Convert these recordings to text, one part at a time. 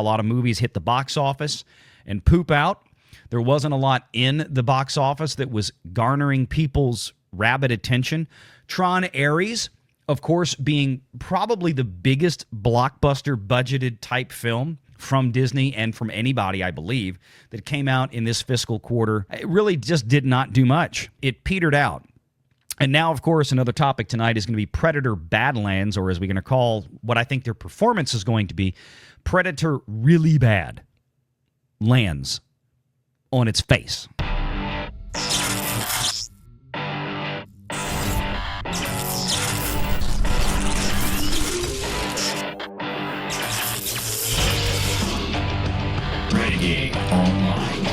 A lot of movies hit the box office and poop out. There wasn't a lot in the box office that was garnering people's rabid attention. Tron Ares, of course, being probably the biggest blockbuster budgeted type film from Disney and from anybody, I believe, that came out in this fiscal quarter. It really just did not do much. It petered out. And now, of course, another topic tonight is going to be Predator Badlands, or as we're going to call what I think their performance is going to be, Predator Really Bad lands on its face. Renegade Online.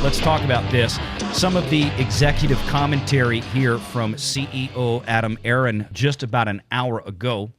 Let's talk about this. Some of the executive commentary here from CEO Adam Aron just about an hour ago.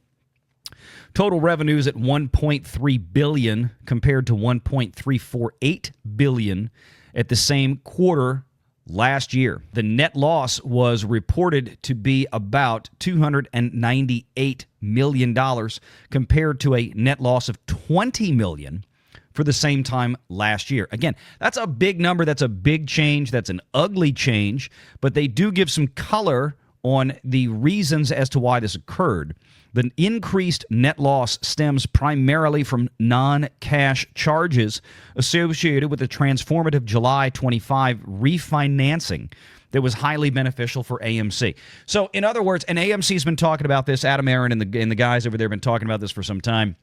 Total revenues at $1.3 billion compared to $1.348 billion at the same quarter last year. The net loss was reported to be about $298 million compared to a net loss of $20 million for the same time last year. Again, that's a big number. That's a big change. That's an ugly change. But they do give some color on the reasons as to why this occurred. The increased net loss stems primarily from non-cash charges associated with the transformative July 25 refinancing that was highly beneficial for AMC. So, in other words, and AMC's been talking about this, Adam Aron and the guys over there have been talking about this for some time.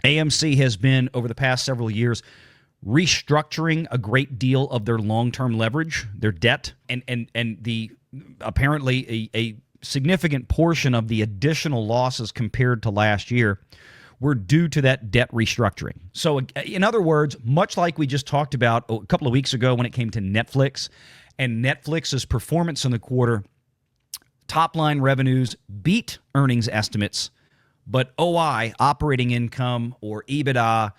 AMC has been, over the past several years, restructuring a great deal of their long-term leverage, their debt, and the apparently a significant portion of the additional losses compared to last year were due to that debt restructuring. So, in other words, much like we just talked about a couple of weeks ago when it came to Netflix and Netflix's performance in the quarter, top-line revenues beat earnings estimates, but OI, operating income, or EBITDA,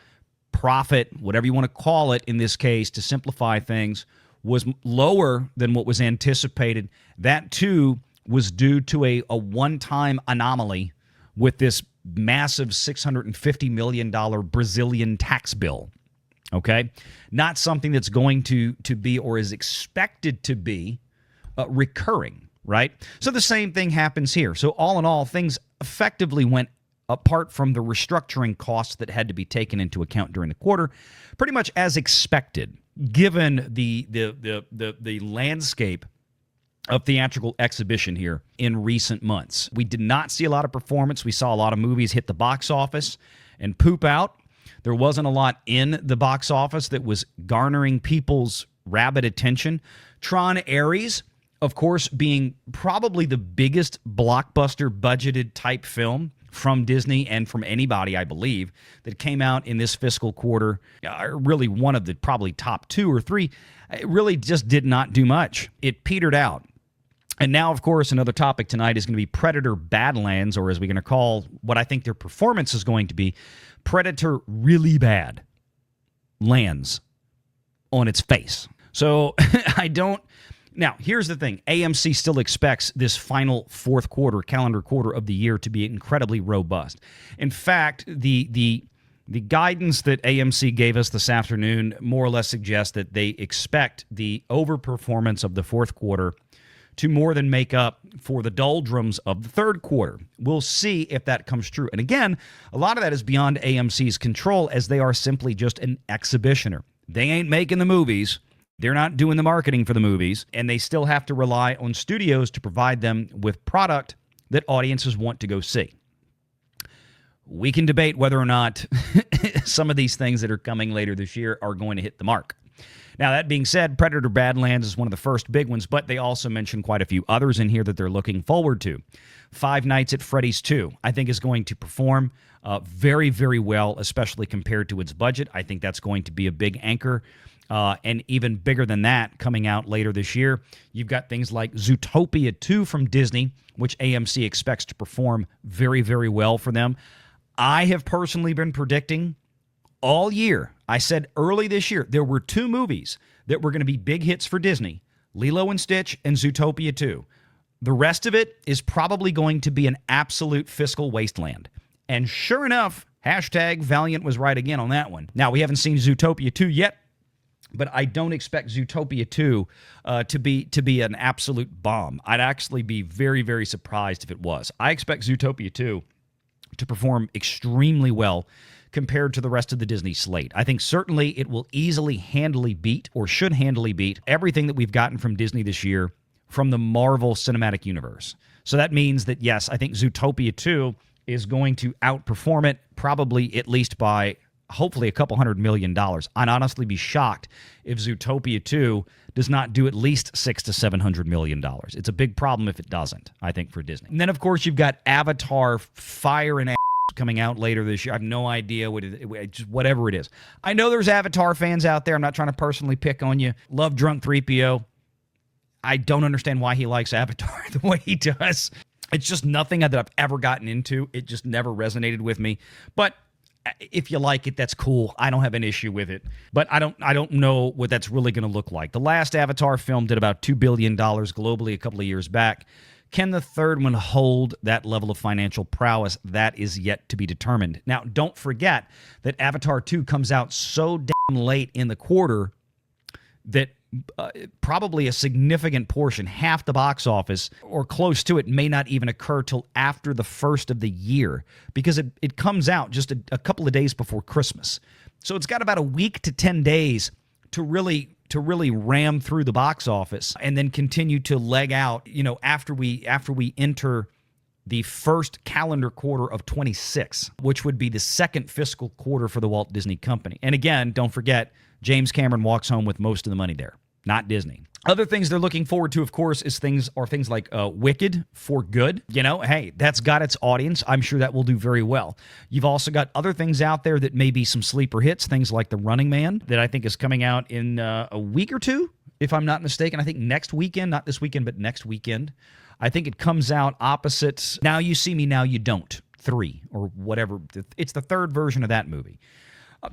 profit, whatever you want to call it in this case, to simplify things, was lower than what was anticipated. That, too, was due to a one-time anomaly with this massive $650 million Brazilian tax bill. Okay? Not something that's going to be or is expected to be recurring, right? So the same thing happens here. So all in all, things effectively went, apart from the restructuring costs that had to be taken into account during the quarter, pretty much as expected, given the landscape of theatrical exhibition here in recent months. We did not see a lot of performance. We saw a lot of movies hit the box office and poop out. There wasn't a lot in the box office that was garnering people's rabid attention. Tron Ares, of course, being probably the biggest blockbuster budgeted type film from Disney and from anybody, I believe, that came out in this fiscal quarter, really one of the probably top two or three, it really just did not do much. It petered out. And now, of course, another topic tonight is going to be Predator Badlands, or as we're going to call what I think their performance is going to be, Predator Really Bad lands on its face. So I don't... Now, here's the thing. AMC still expects this final fourth quarter, calendar quarter of the year to be incredibly robust. In fact, the guidance that AMC gave us this afternoon more or less suggests that they expect the overperformance of the fourth quarter to more than make up for the doldrums of the third quarter. We'll see if that comes true. And again, a lot of that is beyond AMC's control, as they are simply just an exhibitioner. They ain't making the movies. They're not doing the marketing for the movies, and they still have to rely on studios to provide them with product that audiences want to go see. We can debate whether or not some of these things that are coming later this year are going to hit the mark. Now, that being said, Predator Badlands is one of the first big ones, but they also mention quite a few others in here that they're looking forward to. Five Nights at Freddy's 2, I think, is going to perform very, very well, especially compared to its budget. I think that's going to be a big anchor. And even bigger than that, coming out later this year, you've got things like Zootopia 2 from Disney, which AMC expects to perform very, very well for them. I have personally been predicting all year. I said early this year, there were two movies that were going to be big hits for Disney, Lilo and Stitch and Zootopia 2. The rest of it is probably going to be an absolute fiscal wasteland. And sure enough, Hashtag Valiant was right again on that one. Now, we haven't seen Zootopia 2 yet, but I don't expect Zootopia 2 to be an absolute bomb. I'd actually be very, very surprised if it was. I expect Zootopia 2 to perform extremely well compared to the rest of the Disney slate. I think certainly it will easily, handily beat, or should handily beat, everything that we've gotten from Disney this year from the Marvel Cinematic Universe. So that means that, yes, I think Zootopia 2 is going to outperform it, probably at least by hopefully a couple $100 million. I'd honestly be shocked if Zootopia 2 does not do at least $600 to $700 million. It's a big problem if it doesn't, I think, for Disney. And then, of course, you've got Avatar Fire and coming out later this year. I have no idea just whatever it is. I know there's Avatar fans out there. I'm not trying to personally pick on you. Love Drunk 3PO. I don't understand why he likes Avatar the way he does. It's just nothing that I've ever gotten into. It just never resonated with me. But if you like it, that's cool. I don't have an issue with it. But I don't know what that's really going to look like. The last Avatar film did about $2 billion globally a couple of years back. Can the third one hold that level of financial prowess? That is yet to be determined. Now, don't forget that Avatar 2 comes out so damn late in the quarter that probably a significant portion, half the box office or close to it, may not even occur till after the first of the year, because it comes out just a couple of days before Christmas. So it's got about a week to 10 days to really ram through the box office and then continue to leg out, after we enter the first calendar quarter of 26, which would be the second fiscal quarter for the Walt Disney Company. And again, don't forget, James Cameron walks home with most of the money there, not Disney. Other things they're looking forward to, of course, is things like Wicked for Good. Hey, that's got its audience. I'm sure that will do very well. You've also got other things out there that may be some sleeper hits, things like The Running Man, that I think is coming out in a week or two, if I'm not mistaken. I think next weekend, not this weekend, but next weekend. I think it comes out opposite Now You See Me, Now You Don't 3, or whatever. It's the third version of that movie.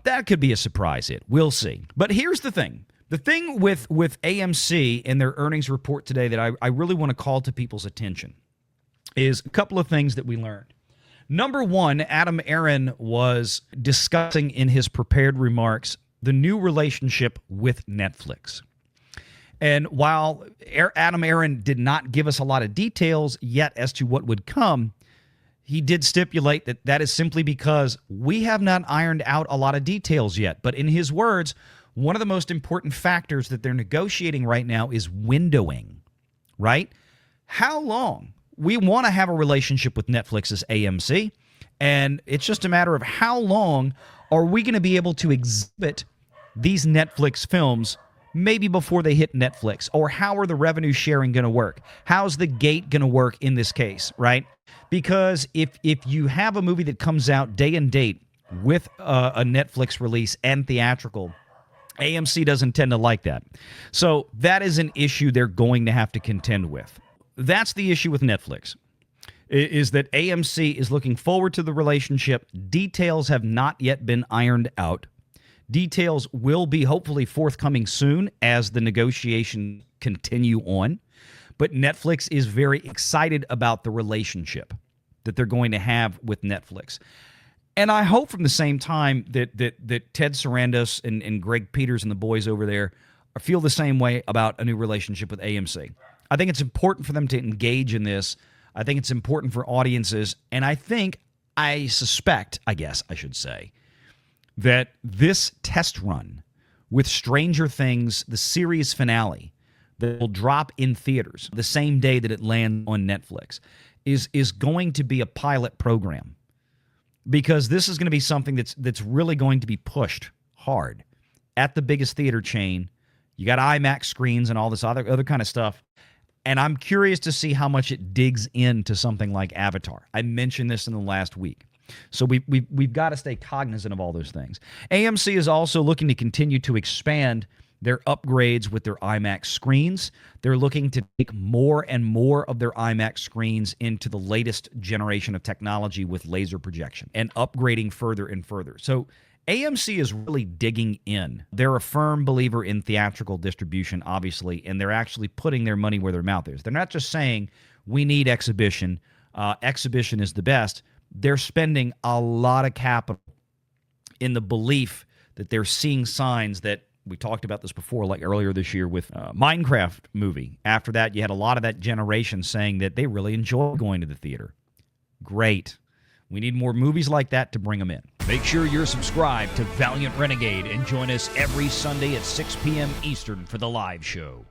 That could be a surprise hit. We'll see. But here's the thing. The thing with AMC and their earnings report today that I really want to call to people's attention is a couple of things that we learned. Number one, Adam Aron was discussing in his prepared remarks the new relationship with Netflix. And while Adam Aron did not give us a lot of details yet as to what would come, he did stipulate that is simply because we have not ironed out a lot of details yet. But in his words, one of the most important factors that they're negotiating right now is windowing, right? How long? We want to have a relationship with Netflix as AMC, and it's just a matter of how long are we going to be able to exhibit these Netflix films maybe before they hit Netflix, or how are the revenue sharing going to work? How's the gate going to work in this case, right? Because if you have a movie that comes out day and date with a Netflix release and theatrical, AMC doesn't tend to like that. So that is an issue they're going to have to contend with. That's the issue with Netflix, is that AMC is looking forward to the relationship. Details have not yet been ironed out. Details will be hopefully forthcoming soon as the negotiations continue on. But Netflix is very excited about the relationship that they're going to have with Netflix. And I hope from the same time that Ted Sarandos and Greg Peters and the boys over there feel the same way about a new relationship with AMC. I think it's important for them to engage in this. I think it's important for audiences. And I suspect, I guess I should say, that this test run with Stranger Things, the series finale, that will drop in theaters the same day that it lands on Netflix, is going to be a pilot program. Because this is going to be something that's really going to be pushed hard at the biggest theater chain. You got IMAX screens and all this other kind of stuff. And I'm curious to see how much it digs into something like Avatar. I mentioned this in the last week. So we've got to stay cognizant of all those things. AMC is also looking to continue to expand their upgrades with their IMAX screens. They're looking to take more and more of their IMAX screens into the latest generation of technology with laser projection and upgrading further and further. So AMC is really digging in. They're a firm believer in theatrical distribution, obviously, and they're actually putting their money where their mouth is. They're not just saying, we need exhibition. Exhibition is the best. they're spending a lot of capital in the belief that they're seeing signs that we talked about this before, like earlier this year with Minecraft movie. After that, you had a lot of that generation saying that they really enjoy going to the theater. Great. We need more movies like that to bring them in. Make sure you're subscribed to Valiant Renegade and join us every Sunday at 6 p.m. Eastern for the live show.